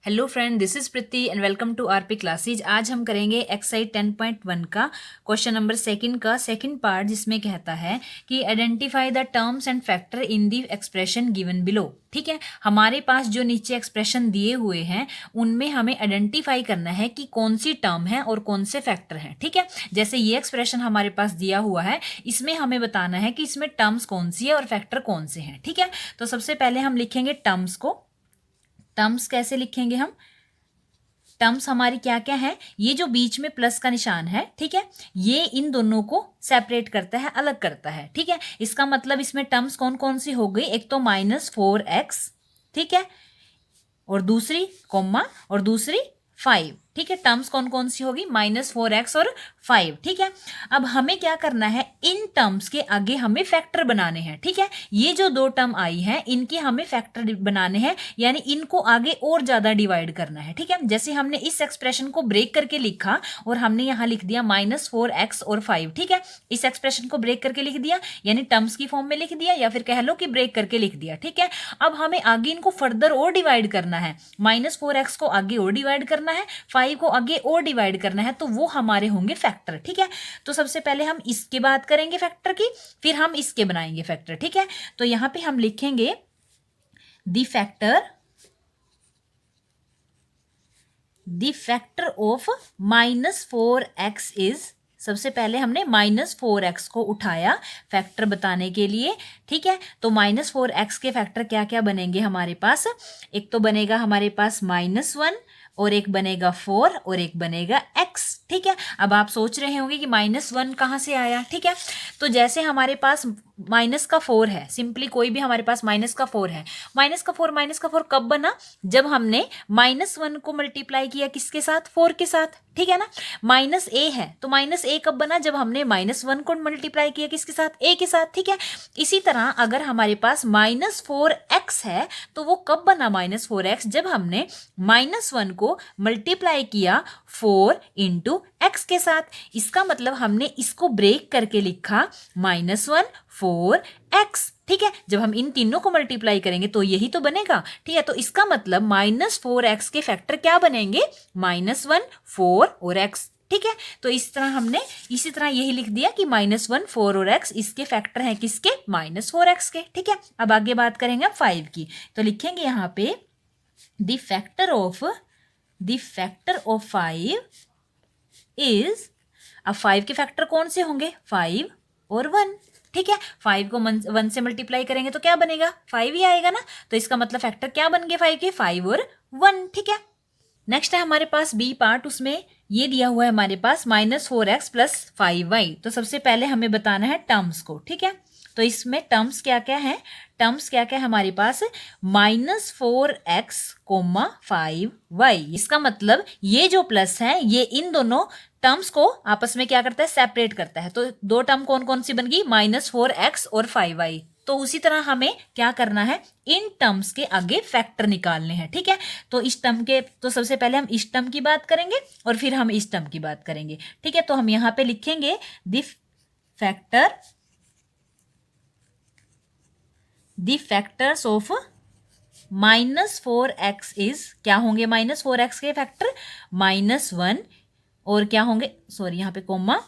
Hello friend, this is Preeti and welcome to RP classes. आज हम करेंगे एक्सरसाइज 10.1 का क्वेश्चन नंबर सेकंड का सेकंड पार्ट, जिसमें कहता है कि identify the terms and factor in the expression given below. ठीक है, हमारे पास जो नीचे एक्सप्रेशन दिए हुए हैं उनमें हमें आइडेंटिफाई करना है कि कौन सी टर्म है और कौन से फैक्टर हैं। ठीक है, जैसे ये एक्सप्रेशन हमारे पास दिया हुआ है, इसमें हमें बताना है कि इसमें टर्म्स कौन सी है और फैक्टर कौन से हैं। ठीक है, तो सबसे पहले हम लिखेंगे टर्म्स को। टर्म्स कैसे लिखेंगे हम? टर्म्स हमारी क्या क्या है? ये जो बीच में प्लस का निशान है, ठीक है, ये इन दोनों को सेपरेट करता है, अलग करता है। ठीक है, इसका मतलब इसमें टर्म्स कौन कौन सी हो गई? एक तो -4x, ठीक है, और दूसरी कॉमा और दूसरी 5। ठीक है, टर्म्स कौन कौन सी होगी? -4x और 5। ठीक है, अब हमें क्या करना है, इन टर्म्स के आगे हमें फैक्टर बनाने हैं। ठीक है, ये जो दो टर्म आई हैं इनके हमें फैक्टर बनाने हैं, यानी इनको आगे और ज्यादा डिवाइड करना है। ठीक है, जैसे हमने इस एक्सप्रेशन को ब्रेक करके लिखा और हमने यहाँ लिख दिया -4x और 5। ठीक है, इस एक्सप्रेशन को ब्रेक करके लिख दिया, यानी टर्म्स की फॉर्म में लिख दिया, या फिर कह लो कि ब्रेक करके लिख दिया। ठीक है, अब हमें आगे इनको फर्दर और डिवाइड करना है। -4x को आगे और डिवाइड करना है, 5 को आगे और डिवाइड करना है, तो वो हमारे होंगे फैक्टर। ठीक है, तो सबसे पहले हम इसके बात करेंगे फैक्टर की, फिर हम इसके बनाएंगे फैक्टर। ठीक है, तो यहां पे हम लिखेंगे the factor of -4x is. सबसे पहले हमने -4x को उठाया फैक्टर बताने के लिए। ठीक है, तो -4x के फैक्टर क्या क्या बनेंगे हमारे पास? एक तो बनेगा हमारे पास -1, और एक बनेगा 4, और एक बनेगा x। ठीक है, अब आप सोच रहे होंगे कि -1 कहाँ से आया। ठीक है, तो जैसे हमारे पास -4 है, सिंपली कोई भी हमारे पास -4 है, -4 कब बना? जब हमने -1 को मल्टीप्लाई किया किसके साथ? 4 के साथ। ठीक है ना, -a है तो -a कब बना? जब हमने -1 को मल्टीप्लाई किया किसके साथ? a के साथ। ठीक है, इसी तरह अगर हमारे पास -4x है तो वो कब बना -4x? जब हमने -1 को मल्टीप्लाई किया 4 इंटू एक्स के साथ। इसका मतलब हमने इसको ब्रेक करके लिखा -1 4x। ठीक है, जब हम इन तीनों को मल्टीप्लाई करेंगे तो यही तो बनेगा। ठीक है, तो इसका मतलब -4x के फैक्टर क्या बनेंगे? -1 4 और x। ठीक है, तो इस तरह हमने इसी तरह यही लिख दिया कि -1 4 और x इसके फैक्टर हैं किसके? -4x के। ठीक है, अब आगे बात करेंगे 5 की, तो लिखेंगे यहाँ पे द फैक्टर ऑफ 5 इज। अब 5 के फैक्टर कौन से होंगे? 5 और 1। ठीक है, 5 को 1 से मल्टीप्लाई करेंगे तो क्या बनेगा? 5 ही आएगा ना, तो इसका मतलब फैक्टर क्या बन गए 5 के? 5 और 1। ठीक है, नेक्स्ट है हमारे पास बी पार्ट, उसमें ये दिया हुआ है हमारे पास -4x प्लस 5y। तो सबसे पहले हमें बताना है टर्म्स को। ठीक है, तो इसमें टर्म्स क्या क्या है? टर्म्स क्या क्या है हमारे पास? -4x, 5y। इसका मतलब ये जो प्लस है ये इन दोनों टर्म्स को आपस में क्या करता है? सेपरेट करता है। तो दो टर्म कौन कौन सी बन गई? -4x और 5y। तो उसी तरह हमें क्या करना है? इन टर्म्स के आगे फैक्टर निकालने हैं। ठीक है, तो इस टर्म के, तो सबसे पहले हम इस टर्म की बात करेंगे और फिर हम इस टर्म की बात करेंगे। ठीक है, तो हम यहां पे लिखेंगे the factors of -4x is. क्या होंगे -4x के फैक्टर? -1, और क्या होंगे? सॉरी, यहाँ पे कोमा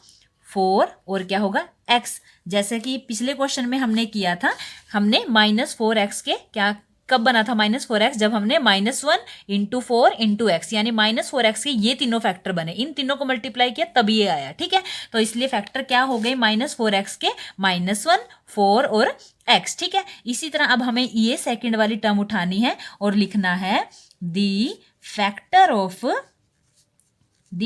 4, और क्या होगा? x। जैसे कि पिछले क्वेश्चन में हमने किया था, हमने -4x के क्या कब बना था -4x? जब हमने -1 इंटू 4 इंटू एक्स, यानी -4x के ये तीनों फैक्टर बने, इन तीनों को मल्टीप्लाई किया तब ये आया। ठीक है, तो इसलिए फैक्टर क्या हो गए -4x के? -1 4 और x। ठीक है, इसी तरह अब हमें ये सेकंड वाली टर्म उठानी है और लिखना है the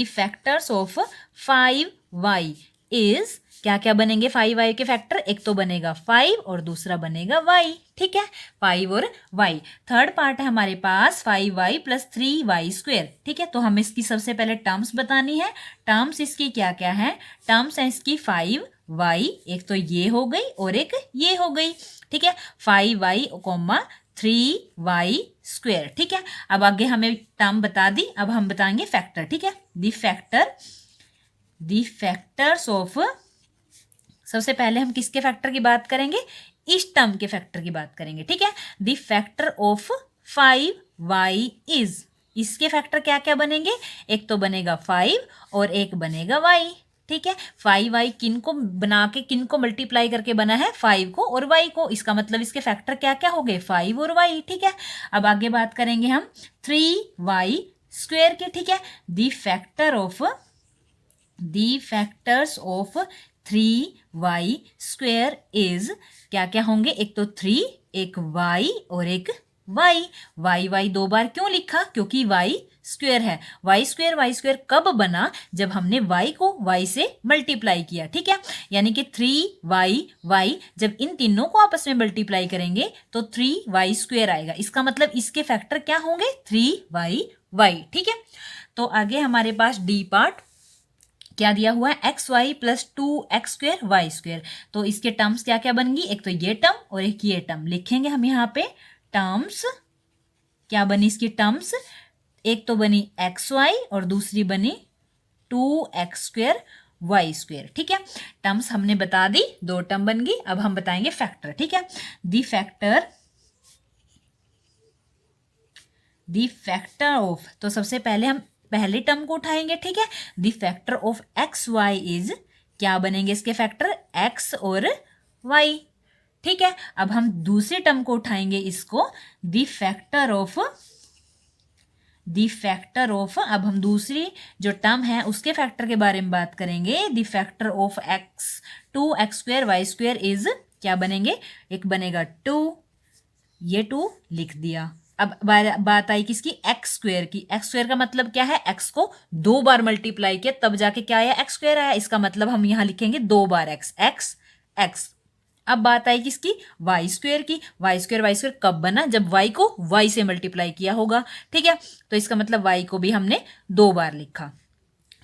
factors of 5y is. क्या क्या बनेंगे 5y के फैक्टर? एक तो बनेगा 5 और दूसरा बनेगा y। ठीक है, 5 और y। थर्ड पार्ट है हमारे पास 5y प्लस 3y²। ठीक है, तो हमें इसकी सबसे पहले टर्म्स बतानी है। टर्म्स इसकी क्या क्या है? टर्म्स है इसकी 5y, एक तो ये हो गई और एक ये हो गई। ठीक है, 5y, 3y²। ठीक है, अब आगे हमें टर्म बता दी, अब हम बताएंगे फैक्टर। ठीक है, द फैक्टर्स ऑफ। सबसे पहले हम किसके फैक्टर की बात करेंगे? इस टर्म के फैक्टर की बात करेंगे। ठीक है, the factor of 5y is. इसके फैक्टर क्या क्या बनेंगे, एक तो बनेगा 5 और एक बनेगा y। ठीक है, 5y किनको बना के किनको मल्टीप्लाई करके बना है, 5 को और y को, इसका मतलब इसके फैक्टर क्या क्या हो गए, 5 और y। ठीक है, अब आगे बात करेंगे हम 3y स्क्वेयर की। ठीक है, the factors of 3y square is क्या क्या होंगे, एक तो 3, एक y और एक y दो बार क्यों लिखा, क्योंकि y स्क्वेयर है। y स्क्वेयर कब बना, जब हमने y को y से मल्टीप्लाई किया। ठीक है, यानी कि 3y जब इन तीनों को आपस में मल्टीप्लाई करेंगे तो 3y स्क्वेयर आएगा। इसका मतलब इसके फैक्टर क्या होंगे, 3y। ठीक है, तो आगे हमारे पास डी पार्ट क्या दिया हुआ है, x y plus 2x square y square. तो इसके टर्म्स क्या क्या बनेंगी, एक तो ये टर्म और एक ये टर्म लिखेंगे हम यहाँ पे। टर्म्स क्या बनी इसकी टर्म्स, एक तो बनी एक्स वाई और दूसरी बनी 2x स्क्वेयर वाई स्क्वेयर। ठीक है, टर्म्स हमने बता दी, दो टर्म बन गई। अब हम बताएंगे फैक्टर। ठीक है, दी फैक्टर ऑफ, तो सबसे पहले हम पहले टर्म को उठाएंगे। ठीक है, the factor of x y is, क्या बनेंगे इसके फैक्टर, x और y। ठीक है, अब हम दूसरे टर्म को उठाएंगे, इसको द फैक्टर ऑफ, अब हम दूसरी जो टर्म है उसके फैक्टर के बारे में बात करेंगे। The factor of x 2x square y square is, क्या बनेंगे, एक बनेगा 2, ये 2 लिख दिया। अब बात आई किसकी, एक्स स्क्वेयर की। एक्स स्क्वेयर का मतलब क्या है, एक्स को 2 बार मल्टीप्लाई किया तब जाके क्या आया, एक्स स्क्वेयर आया। इसका मतलब हम यहाँ लिखेंगे 2 बार एक्स। अब बात आई किसकी, वाई स्क्वेयर की। वाई स्क्वेयर कब बना, जब वाई को वाई से मल्टीप्लाई किया होगा। ठीक है, तो इसका मतलब वाई को भी हमने 2 बार लिखा।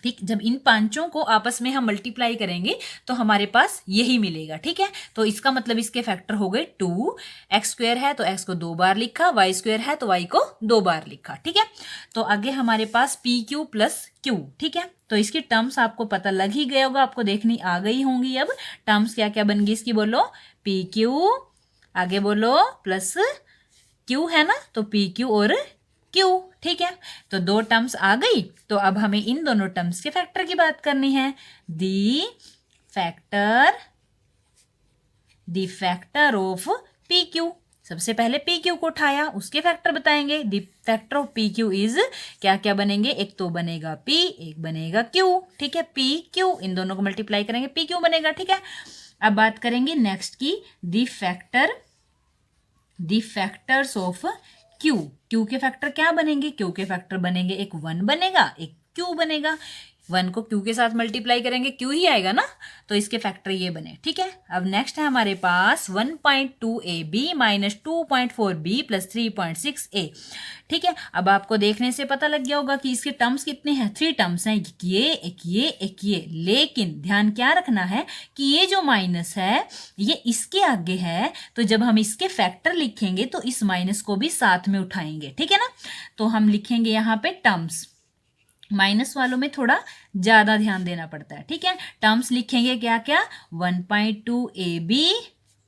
ठीक, जब इन पांचों को आपस में हम मल्टीप्लाई करेंगे तो हमारे पास यही मिलेगा। ठीक है, तो इसका मतलब इसके फैक्टर हो गए 2। एक्स स्क्वेयर है तो एक्स को 2 बार लिखा, वाई स्क्वेयर है तो वाई को 2 बार लिखा। ठीक है, तो आगे हमारे पास पी क्यू प्लस क्यू। ठीक है, तो इसकी टर्म्स आपको पता लग ही गया होगा, आपको देखनी आ गई होंगी। अब टर्म्स क्या क्या बन गई इसकी, बोलो पी क्यू, आगे बोलो प्लस क्यू है ना, तो पी क्यू और क्यू। ठीक है, तो 2 टर्म्स आ गई। तो अब हमें इन दोनों टर्म्स के फैक्टर की बात करनी है। The factor of P Q, सबसे पहले पी क्यू को उठाया, उसके फैक्टर बताएंगे। The factor of P Q is, क्या क्या बनेंगे, एक तो बनेगा पी, एक बनेगा क्यू। ठीक है, पी क्यू, इन दोनों को मल्टीप्लाई करेंगे पी क्यू बनेगा। ठीक है, अब बात करेंगे नेक्स्ट की, दी फैक्टर्स ऑफ क्यू के फैक्टर क्या बनेंगे, क्यू के फैक्टर बनेंगे, एक 1 बनेगा, एक क्यू बनेगा। 1 को क्यू के साथ मल्टीप्लाई करेंगे क्यू ही आएगा ना, तो इसके फैक्टर ये बने। ठीक है, अब नेक्स्ट है हमारे पास 1.2ab minus 2.4b plus 3.6a। ठीक है, अब आपको देखने से पता लग गया होगा कि इसके टर्म्स कितने हैं, 3 टर्म्स हैं, एक ये। लेकिन ध्यान क्या रखना है कि ये जो माइनस है ये इसके आगे है, तो जब हम इसके फैक्टर लिखेंगे तो इस माइनस को भी साथ में उठाएंगे। ठीक है ना, तो हम लिखेंगे यहाँ पे टर्म्स, माइनस वालों में थोड़ा ज्यादा ध्यान देना पड़ता है। ठीक है, टर्म्स लिखेंगे क्या क्या, 1.2ab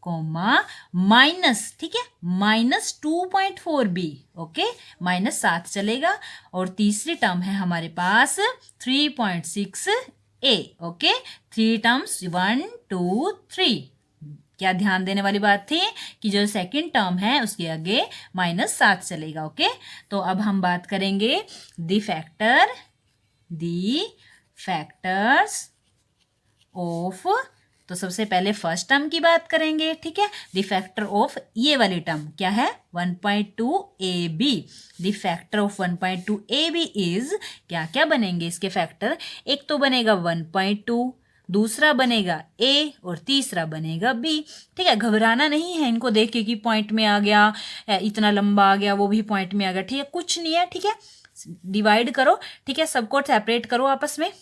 कोमा माइनस, ठीक है, माइनस 2.4b। ओके, माइनस साथ चलेगा। और तीसरी टर्म है हमारे पास 3.6a। Okay, 3 terms 1 2 3। क्या ध्यान देने वाली बात थी कि जो सेकंड टर्म है उसके आगे माइनस 7 चलेगा। ओके, तो अब हम बात करेंगे दी फैक्टर्स ऑफ, तो सबसे पहले फर्स्ट टर्म की बात करेंगे। ठीक है, द फैक्टर ऑफ ये वाली टर्म क्या है, 1.2ab। The factor of 1.2ab is, क्या क्या बनेंगे इसके फैक्टर, एक तो बनेगा 1.2, दूसरा बनेगा a और तीसरा बनेगा b। ठीक है, घबराना नहीं है इनको देख के कि पॉइंट में आ गया, इतना लंबा आ गया, वो भी पॉइंट में आ गया। ठीक है, कुछ नहीं है। ठीक है, डिवाइड करो, ठीक है, सबको सेपरेट करो आपस में।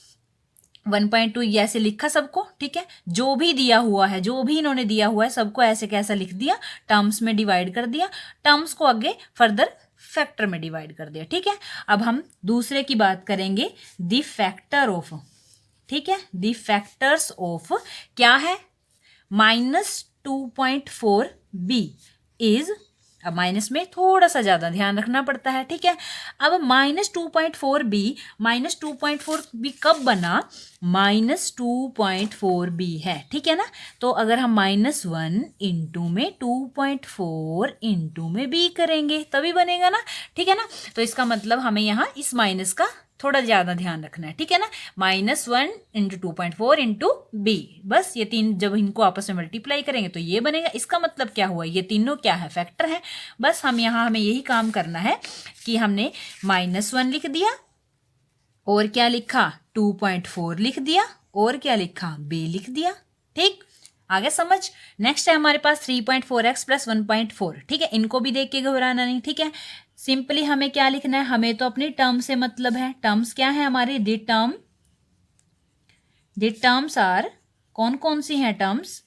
1.2 ऐसे लिखा सबको। ठीक है, जो भी दिया हुआ है, जो भी इन्होंने दिया हुआ है सबको ऐसे कैसा लिख दिया, टर्म्स में डिवाइड कर दिया, टर्म्स को आगे फर्दर फैक्टर में डिवाइड कर दिया। ठीक है, अब हम दूसरे की बात करेंगे, द फैक्टर ऑफ। ठीक है, द फैक्टर्स ऑफ क्या है, -2.4b इज अब माइनस में थोड़ा सा ज़्यादा ध्यान रखना पड़ता है, ठीक है। अब -2.4b कब बना, -2.4b है, ठीक है ना। तो अगर हम -1 इंटू में 2.4 इंटू में b करेंगे तभी बनेगा ना, ठीक है ना। तो इसका मतलब हमें यहाँ इस माइनस का थोड़ा ज़्यादा ध्यान रखना है, ठीक है ना। -1 इंटू 2.4 इंटू b, बस ये तीन जब इनको आपस में मल्टीप्लाई करेंगे तो ये बनेगा। इसका मतलब क्या हुआ, ये तीनों क्या है, फैक्टर है। बस हम यहाँ हमें यही काम करना है कि हमने -1 लिख दिया और क्या लिखा, 2.4 लिख दिया और क्या लिखा, b लिख दिया, ठीक। आगे समझ। नेक्स्ट है हमारे पास 3.4x प्लस 1.4, ठीक है। इनको भी देख के घबराना नहीं, ठीक है। सिंपली हमें क्या लिखना है, हमें तो अपनी टर्म से मतलब है। टर्म्स क्या है हमारी, दी टर्म्स आर, कौन कौन सी हैं टर्म्स,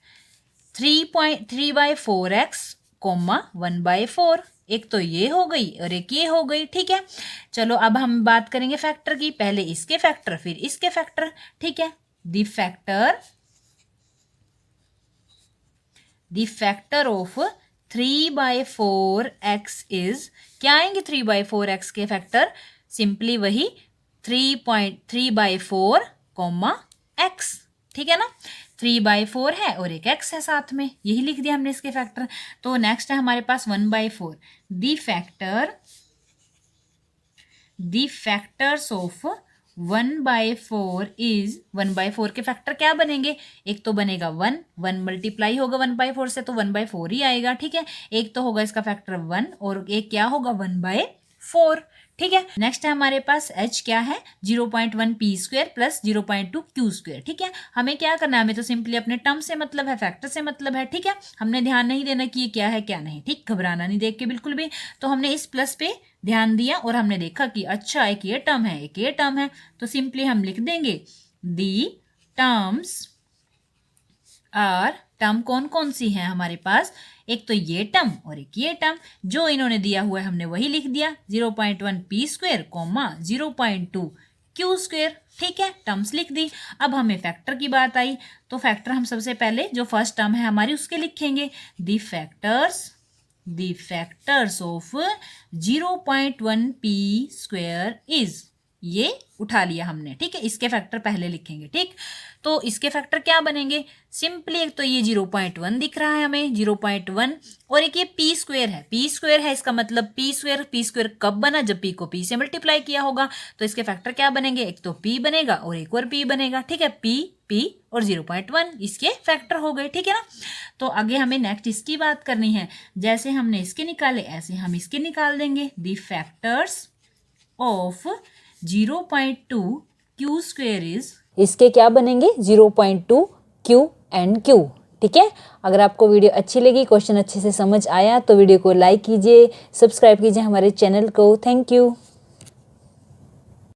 3/4x, 1/4, एक तो ये हो गई और एक ये हो गई, ठीक है। चलो अब हम बात करेंगे फैक्टर की, पहले इसके फैक्टर फिर इसके फैक्टर, ठीक है। The factor of 3/4x is, क्या आएंगे 3/4x के फैक्टर, सिंपली वही 3/4, x, ठीक है ना। 3/4 है और एक x है साथ में, यही लिख दिया हमने इसके फैक्टर। तो नेक्स्ट है हमारे पास 1/4, द फैक्टर्स ऑफ 1/4 इज, 1/4 के फैक्टर क्या बनेंगे, एक तो बनेगा 1 मल्टीप्लाई होगा 1/4 से तो 1/4 ही आएगा, ठीक है। एक तो होगा इसका फैक्टर 1 और एक क्या होगा 1/4, ठीक है। नेक्स्ट है हमारे पास h क्या है, 0.1p² प्लस 0.2 q², ठीक है। हमें क्या करना है, हमें तो सिंपली अपने टर्म से मतलब है, फैक्टर से मतलब है, ठीक है। हमने ध्यान नहीं देना कि ये क्या है क्या नहीं, ठीक, घबराना नहीं देख के बिल्कुल भी। तो हमने इस प्लस पे ध्यान दिया और हमने देखा कि अच्छा एक ये टर्म है एक ये टर्म है, तो सिंपली हम लिख देंगे दी टर्म्स आर, टर्म कौन कौन सी है हमारे पास, एक तो ये टर्म और एक ये टर्म, जो इन्होंने दिया हुआ है हमने वही लिख दिया, 0.1p², 0.2 q², ठीक है। टर्म्स लिख दी। अब हमें फैक्टर की बात आई, तो फैक्टर हम सबसे पहले जो फर्स्ट टर्म है हमारी उसके लिखेंगे, the factors of 0.1p² is, ये उठा लिया हमने, ठीक है। इसके फैक्टर पहले लिखेंगे, ठीक। तो इसके फैक्टर क्या बनेंगे, सिंपली एक तो ये 0.1 दिख रहा है हमें, 0.1 और एक ये p² है, p² है, इसका मतलब p² कब बना, जब p को p से मल्टीप्लाई किया होगा। तो इसके फैक्टर क्या बनेंगे, एक तो p बनेगा और एक और p बनेगा, ठीक है। p और 0.1 इसके फैक्टर हो गए, ठीक है ना। तो आगे हमें नेक्स्ट इसकी बात करनी है, जैसे हमने इसके निकाले ऐसे हम इसके निकाल देंगे, the factors of 0.2 q² is, इसके क्या बनेंगे 0.2 q एंड q, ठीक है। अगर आपको वीडियो अच्छी लगी, क्वेश्चन अच्छे से समझ आया तो वीडियो को लाइक कीजिए, सब्सक्राइब कीजिए हमारे चैनल को। Thank you.